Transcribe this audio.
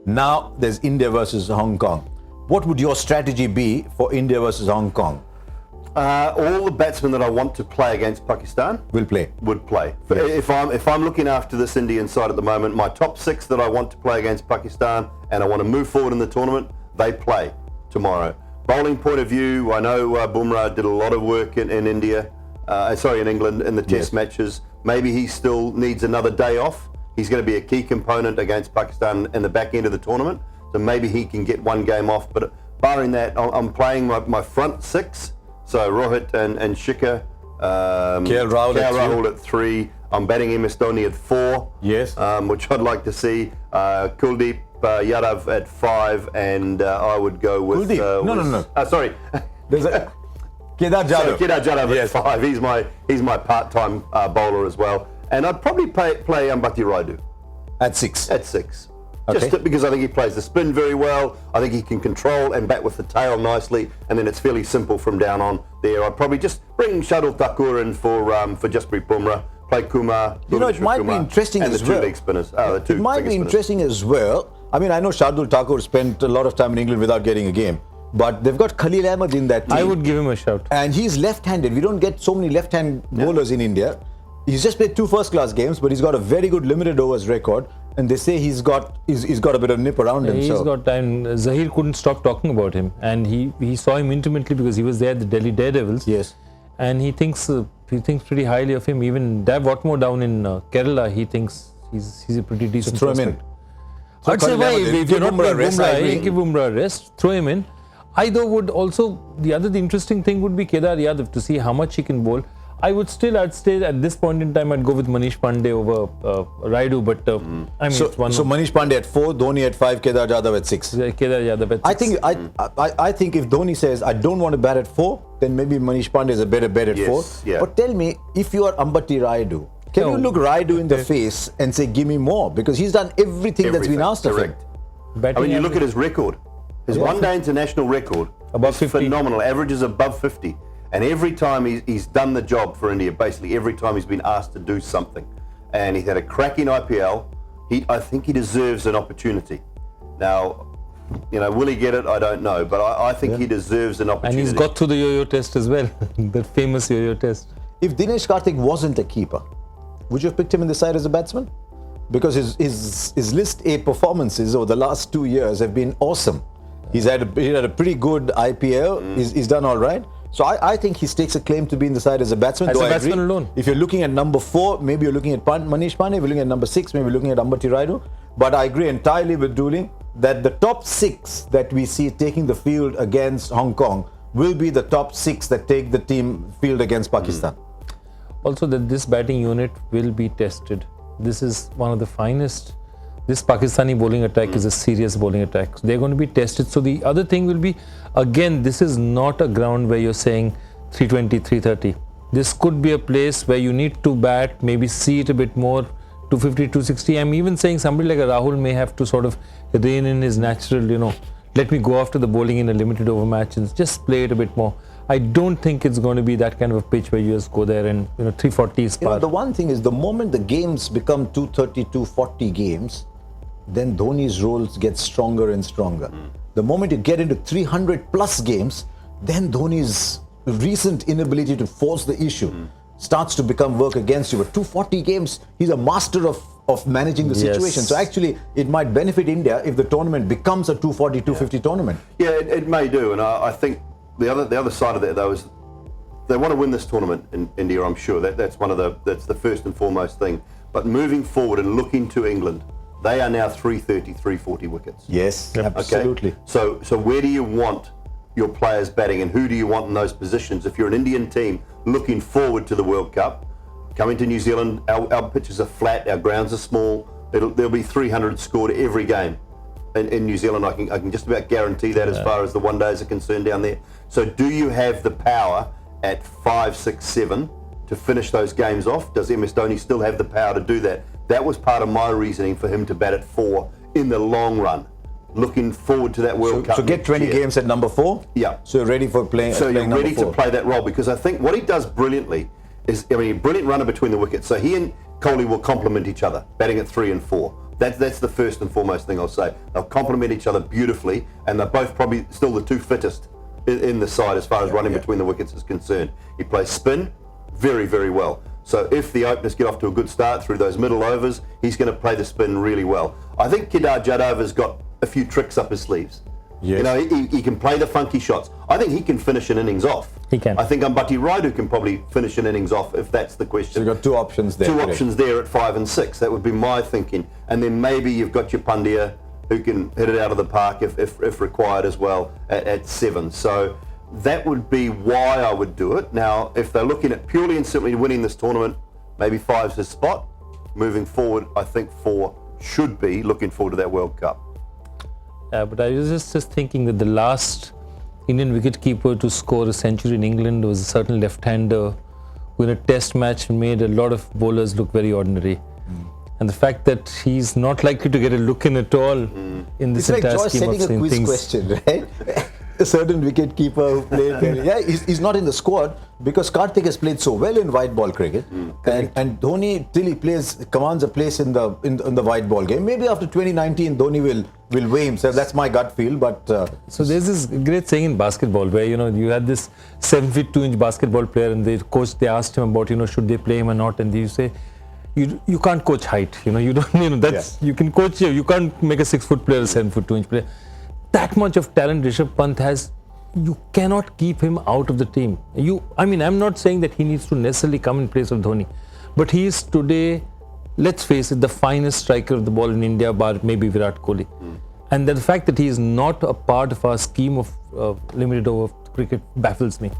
Now there's India versus Hong Kong. What would your strategy be for India versus Hong Kong? All the batsmen that I want to play against Pakistan Will play. would play. Yes. If I'm looking after this Indian side at the moment, my top 6 that I want to play against Pakistan and I want to move forward in the tournament, they play tomorrow. Bowling point of view, I know Bumrah did a lot of work in India, in England in the test matches. Maybe he still needs another day off. He's going to be a key component against Pakistan in the back end of the tournament. So maybe he can get one game off. But barring that, I'm playing my front 6. So Rohit and Shikhar, KL Rahul at 3. I'm batting MS Dhoni at 4. Yes. Which I'd like to see. Kuldeep Yadav at 5, and I would go with. Kuldeep? No. Sorry. There's a Kedar Jadhav. Kedar Jadhav at 5. He's my part-time bowler as well, and I'd probably play Ambati Rayudu At 6. at 6. Okay. Just because I think he plays the spin very well. I think he can control and bat with the tail nicely, and then it's fairly simple from down on there. I'd probably just bring Shardul Thakur in for Jasprit Bumrah, play Kumar. It might be interesting and as the 2 well. leg spinners. It might be interesting as well. I mean, I know Shardul Thakur spent a lot of time in England without getting a game, but they've got Khalil Ahmed in that team. I would give him a shout. And he's left-handed. We don't get so many left-hand bowlers in India. He's just played 2 first-class games, but he's got a very good limited overs record. And they say he's got a bit of nip around him. He's got time. Zahir couldn't stop talking about him, and he saw him intimately because he was there at the Delhi Daredevils. Yes. And he thinks pretty highly of him. Even Dav Watmore down in Kerala, he thinks he's a pretty decent throw him prospect. in. So I'd say why, if you're not Bumrah playing rest, I Bumrah, agree. give Bumrah a rest, throw him in. I though would also, the interesting thing would be Kedar Yadav to see how much he can bowl. I'd stay at this point in time, I'd go with Manish Pandey over Rayudu, but I mean, it's one. So Manish Pandey at 4, Dhoni at 5, Kedar Jadhav at 6. Kedar Yadav at 6. I think if Dhoni says I don't want to bat at 4, then maybe Manish Pandey is a better bet at 4. yeah. But tell me, if you are Ambati Rayudu, can you look Rayudu in the face and say, give me more? Because he's done everything that's been asked of him. I mean, you look at his record. His one-day international record Above is 50. phenomenal. Averages above 50. And every time he's done the job for India, basically every time he's been asked to do something. And he's had a cracking IPL. I think he deserves an opportunity. Now, will he get it? I don't know. But I think he deserves an And opportunity. he's got through the yo-yo test as well, that famous yo-yo test. If Dinesh Karthik wasn't a keeper, would you have picked him in the side as a batsman? Because his list A performances over the last 2 years have been awesome. He had a pretty good IPL. He's done all right. So I think he stakes a claim to be in the side as a batsman. As though a I batsman agree, alone. If you're looking at number 4, maybe you're looking at Manish Pandey. If you're looking at number 6, maybe you're looking at Ambati Rayudu. But I agree entirely with Dooling that the top 6 that we see taking the field against Hong Kong will be the top 6 that take the team field against Pakistan. Also, that this batting unit will be tested. This is one of the finest. This Pakistani bowling attack is a serious bowling attack. They're going to be tested. So the other thing will be, again, this is not a ground where you're saying 320, 330. This could be a place where you need to bat, maybe see it a bit more, 250, 260. I'm even saying somebody like a Rahul may have to sort of rein in his natural, let me go after the bowling in a limited over match and just play it a bit more. I don't think it's going to be that kind of a pitch where you just go there and 340 is par. The one thing is, the moment the games become 230, 240 games, then Dhoni's roles get stronger and stronger. The moment you get into 300 plus games, then Dhoni's recent inability to force the issue starts to become work against you. But 240 games, he's a master of managing the situation. So actually, it might benefit India if the tournament becomes a 240, 250 tournament. Yeah, it may do. And I think the other side of that, though, is they want to win this tournament in India, I'm sure. That's the first and foremost thing. But moving forward and looking to England, they are now 330, 340 wickets. Yes, absolutely. So where do you want your players batting, and who do you want in those positions? If you're an Indian team looking forward to the World Cup, coming to New Zealand, our pitches are flat, our grounds are small. There'll be 300 scored every game in New Zealand. I can just about guarantee that as far as the one days are concerned down there. So do you have the power at 5, 6, 7 to finish those games off? Does MS Dhoni still have the power to do that? That was part of my reasoning for him to bat at 4 in the long run, looking forward to that World Cup. So get 20 games at number 4? Yeah. So you're ready for playing So you're ready number 4. to play that role, because I think what he does brilliantly is, a brilliant runner between the wickets. So he and Kohli will complement each other, batting at 3 and 4. That's the first and foremost thing I'll say. They'll complement each other beautifully, and they're both probably still the two fittest in the side as far as running between the wickets is concerned. He plays spin very, very well. So if the openers get off to a good start through those middle overs, he's going to play the spin really well. I think Kedar Jadava's got a few tricks up his sleeves. Yes. You know, he can play the funky shots. I think he can finish an innings off. He can. I think Ambati Raidu can probably finish an innings off if that's the question. So you've got two options there. Two correct. options there at 5 and 6. That would be my thinking. And then maybe you've got your Pandya who can hit it out of the park if required as well at 7. So that would be why I would do it. Now, if they're looking at purely and simply winning this tournament, maybe 5's his spot. Moving forward, I think 4 should be looking forward to that World Cup. But I was just thinking that the last Indian wicketkeeper to score a century in England was a certain left-hander who in a test match made a lot of bowlers look very ordinary. And the fact that he's not likely to get a look in at all in this It's like entire Josh scheme of setting a quiz things. question, right? A certain wicketkeeper who played, he's not in the squad because Karthik has played so well in white ball cricket, and Dhoni till he commands a place in the white ball game. Maybe after 2019, Dhoni will weigh himself. That's my gut feel. But So there's this great saying in basketball where you had this 7'2" basketball player, and the coach they asked him about should they play him or not, and you say you can't coach height. You don't that's you can coach you can't make a 6-foot player a 7'2" player. That much of talent Rishabh Pant has, you cannot keep him out of the team. I'm not saying that he needs to necessarily come in place of Dhoni, but he is today, let's face it, the finest striker of the ball in India, bar maybe Virat Kohli. And the fact that he is not a part of our scheme of limited over cricket baffles me.